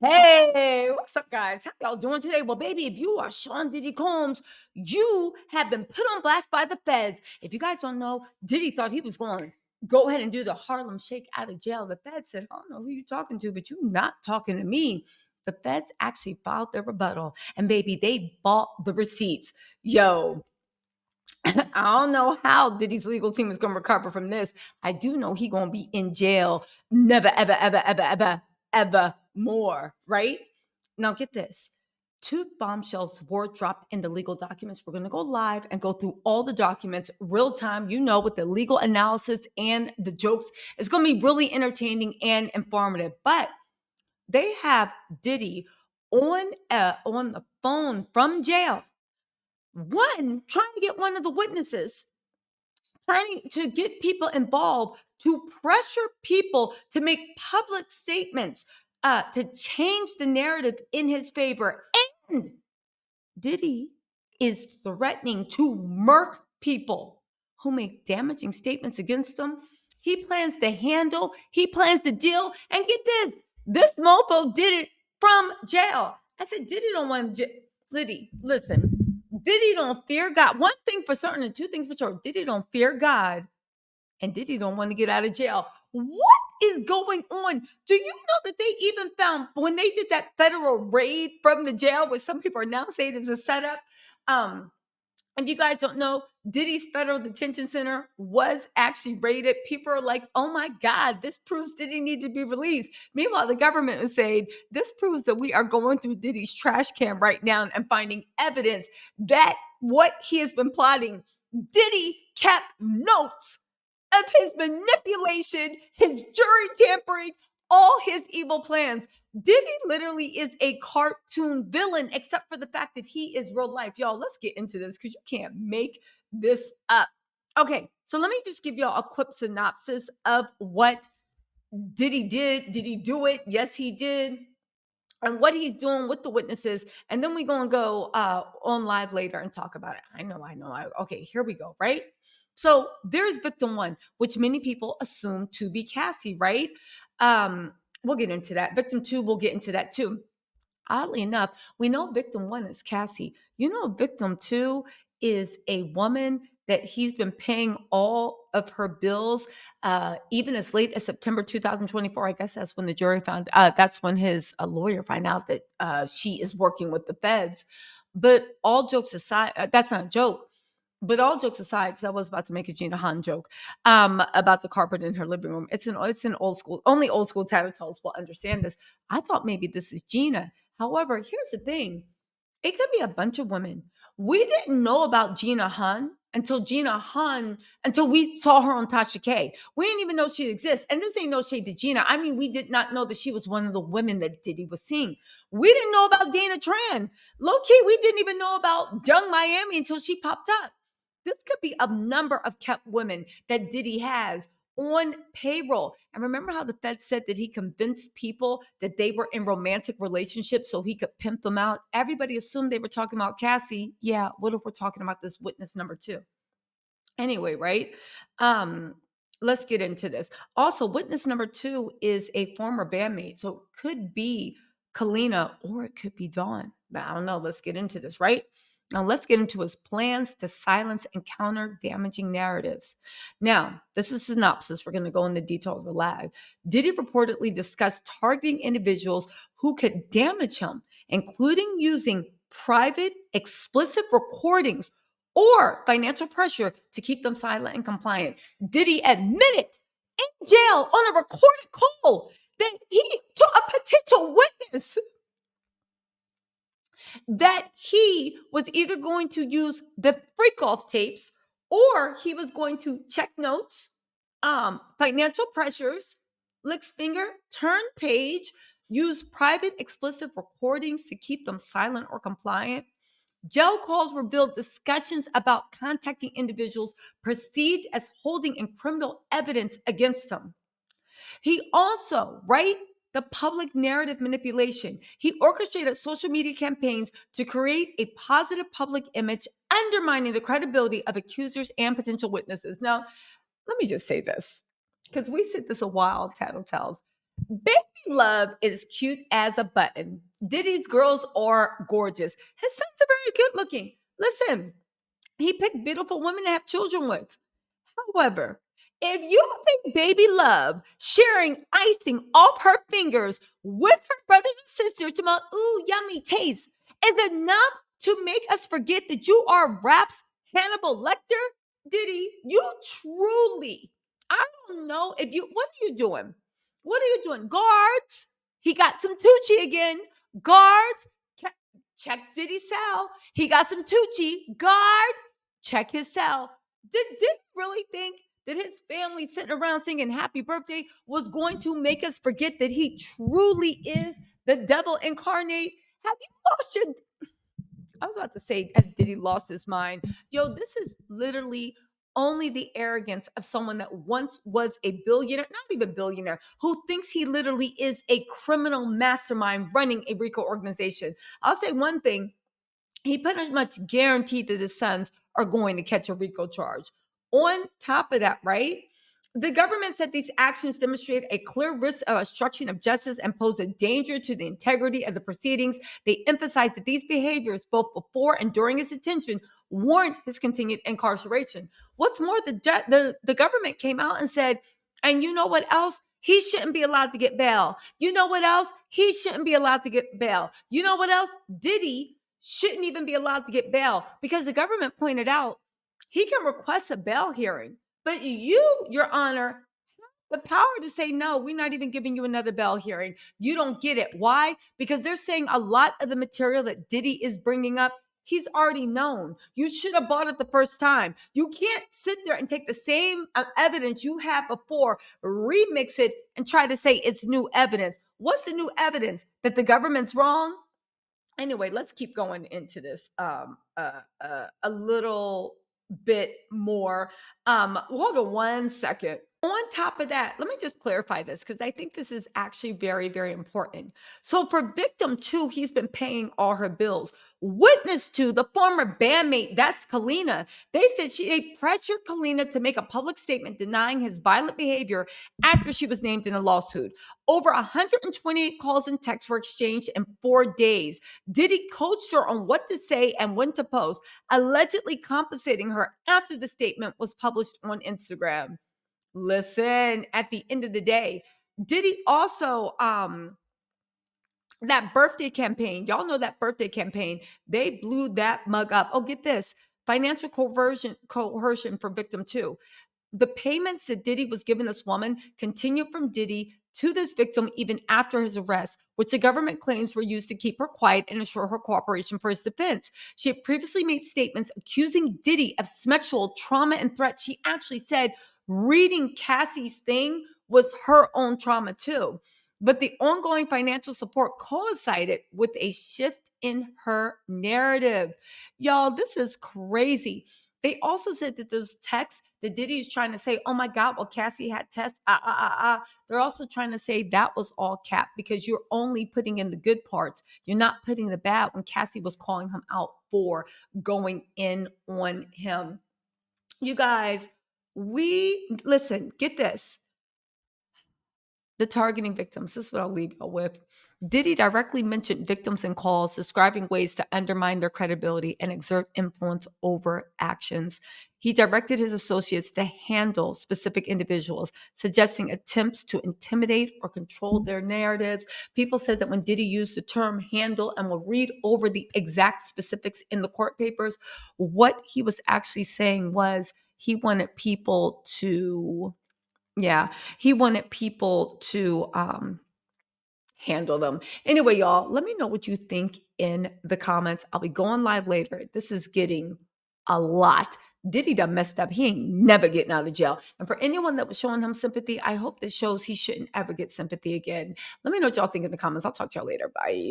Hey, what's up, guys? How y'all doing today? Well, baby, if you are Sean Diddy Combs, you have been put on blast by the feds. If you guys don't know, Diddy thought he was going to go ahead and do the Harlem Shake out of jail. The feds said, I don't know who you're talking to, but you're not talking to me. The feds actually filed their rebuttal, and baby, they bought the receipts. Yo, I don't know how Diddy's legal team is going to recover from this. I do know he going to be in jail never, ever, ever, ever, ever, ever more, right? Now get this. Two bombshells were dropped in the legal documents. We're going to go live and go through all the documents real time, with the legal analysis and the jokes. It's going to be really entertaining and informative. But they have Diddy on the phone from jail. One, trying to get one of the witnesses, planning to get people involved, to pressure people to make public statements, to change the narrative in his favor. And Diddy is threatening to murk people who make damaging statements against him. He plans to deal. And get this mofo did it from jail. I said, Diddy don't want Liddy, listen, Diddy don't fear God. One thing for certain and two things for sure. Diddy don't fear God and Diddy don't want to get out of jail. What is going on? Do you know that they even found when they did that federal raid from the jail, which some people are now saying is a setup? And you guys don't know, Diddy's federal detention center was actually raided. People are like, oh my God, this proves Diddy need to be released. Meanwhile, the government is saying this proves that we are going through Diddy's trash can right now and finding evidence that what he has been plotting, Diddy kept notes of his manipulation, his jury tampering, all his evil plans. Diddy literally is a cartoon villain, except for the fact that he is real life. Y'all, let's get into this because you can't make this up. Okay, so let me just give y'all a quick synopsis of what Diddy did. Did he do it? Yes, he did. And what he's doing with the witnesses. And then we're going to go on live later and talk about it. I know. Okay, here we go, right? So there's victim one, which many people assume to be Cassie, right? We'll get into that. Victim two, we'll get into that too. Oddly enough, we know victim one is Cassie. Victim two is a woman that he's been paying all of her bills, even as late as September 2024. I guess that's when the jury found. That's when his lawyer found out that she is working with the feds. But all jokes aside, that's not a joke. But all jokes aside, because I was about to make a Gina Han joke about the carpet in her living room. It's an old school. Only old school tattletales will understand this. I thought maybe this is Gina. However, here's the thing. It could be a bunch of women. We didn't know about Gina Han until we saw her on Tasha K. We didn't even know she exists. And this ain't no shade to Gina. I mean, we did not know that she was one of the women that Diddy was seeing. We didn't know about Dana Tran. Low key, we didn't even know about Young Miami until she popped up. This could be a number of kept women that Diddy has on payroll. And remember how the Fed said that he convinced people that they were in romantic relationships so he could pimp them out? Everybody assumed they were talking about Cassie. Yeah, what if we're talking about this witness number two? Anyway, right? Let's get into this. Also, witness number two is a former bandmate. So it could be Kalina or it could be Dawn. But I don't know. Let's get into this, right? Now, let's get into his plans to silence and counter damaging narratives. Now, this is synopsis. We're going to go into details of the live. Diddy reportedly discussed targeting individuals who could damage him, including using private, explicit recordings or financial pressure to keep them silent and compliant. Diddy admitted in jail on a recorded call that he took a potential witness that he was either going to use the freak off tapes or he was going to check notes, financial pressures, licks finger, turn page, use private explicit recordings to keep them silent or compliant. Jail calls revealed discussions about contacting individuals perceived as holding incriminable evidence against him. He also, right? The public narrative manipulation. He orchestrated social media campaigns to create a positive public image, undermining the credibility of accusers and potential witnesses. Now, let me just say this, because we said this a while, Tattletales. Baby Love is cute as a button. Diddy's girls are gorgeous. His sons are very good looking. Listen, he picked beautiful women to have children with. However, if you think Baby Love sharing icing off her fingers with her brothers and sisters to my ooh yummy taste is enough to make us forget that you are rap's Hannibal Lecter, Diddy, you truly, I don't know if you, what are you doing? What are you doing? Guards, he got some Tucci again. Guards, check Diddy's cell. He got some Tucci. Guard, check his cell. Did he really think that his family sitting around singing happy birthday was going to make us forget that he truly is the devil incarnate? Have you lost your, I was about to say, as Diddy lost his mind. Yo, this is literally only the arrogance of someone that once was a billionaire, not even billionaire, who thinks he literally is a criminal mastermind running a RICO organization. I'll say one thing, he pretty much guaranteed that his sons are going to catch a RICO charge. On top of that, right? The government said these actions demonstrate a clear risk of obstruction of justice and pose a danger to the integrity of the proceedings. They emphasized that these behaviors, both before and during his detention, warrant his continued incarceration. What's more, the government came out and said, and you know what else? He shouldn't be allowed to get bail. You know what else? He shouldn't be allowed to get bail. You know what else? Diddy shouldn't even be allowed to get bail because the government pointed out he can request a bail hearing. But you, Your Honor, the power to say, no, we're not even giving you another bail hearing. You don't get it. Why? Because they're saying a lot of the material that Diddy is bringing up, he's already known. You should have bought it the first time. You can't sit there and take the same evidence you had before, remix it, and try to say it's new evidence. What's the new evidence? That the government's wrong? Anyway, let's keep going into this a little bit more. Hold on one second. On top of that, let me just clarify this because I think this is actually very, very important. So for victim two, he's been paying all her bills. Witness two, the former bandmate, that's Kalina. They said they pressured Kalina to make a public statement denying his violent behavior after she was named in a lawsuit. Over 128 calls and texts were exchanged in 4 days. Diddy coached her on what to say and when to post, allegedly compensating her after the statement was published on Instagram. Listen, at the end of the day, Diddy also that birthday campaign, y'all know that birthday campaign, they blew that mug up. Oh, get this. Financial coercion for victim two. The payments that Diddy was giving this woman continued from Diddy to this victim even after his arrest, which the government claims were used to keep her quiet and ensure her cooperation for his defense. She had previously made statements accusing Diddy of sexual trauma and threats. She actually said reading Cassie's thing was her own trauma too. But the ongoing financial support coincided with a shift in her narrative. Y'all, this is crazy. They also said that those texts that Diddy is trying to say, oh my God, well, Cassie had tests. They're also trying to say that was all cap because you're only putting in the good parts. You're not putting the bad when Cassie was calling him out for going in on him. You guys, listen, get this. The targeting victims. This is what I'll leave y'all with. Diddy directly mentioned victims in calls, describing ways to undermine their credibility and exert influence over actions. He directed his associates to handle specific individuals, suggesting attempts to intimidate or control their narratives. People said that when Diddy used the term handle, and we'll read over the exact specifics in the court papers, what he was actually saying was he wanted people to handle them. Anyway, y'all, let me know what you think in the comments. I'll be going live later. This is getting a lot. Diddy done messed up. He ain't never getting out of jail. And for anyone that was showing him sympathy, I hope this shows he shouldn't ever get sympathy again. Let me know what y'all think in the comments. I'll talk to y'all later. Bye.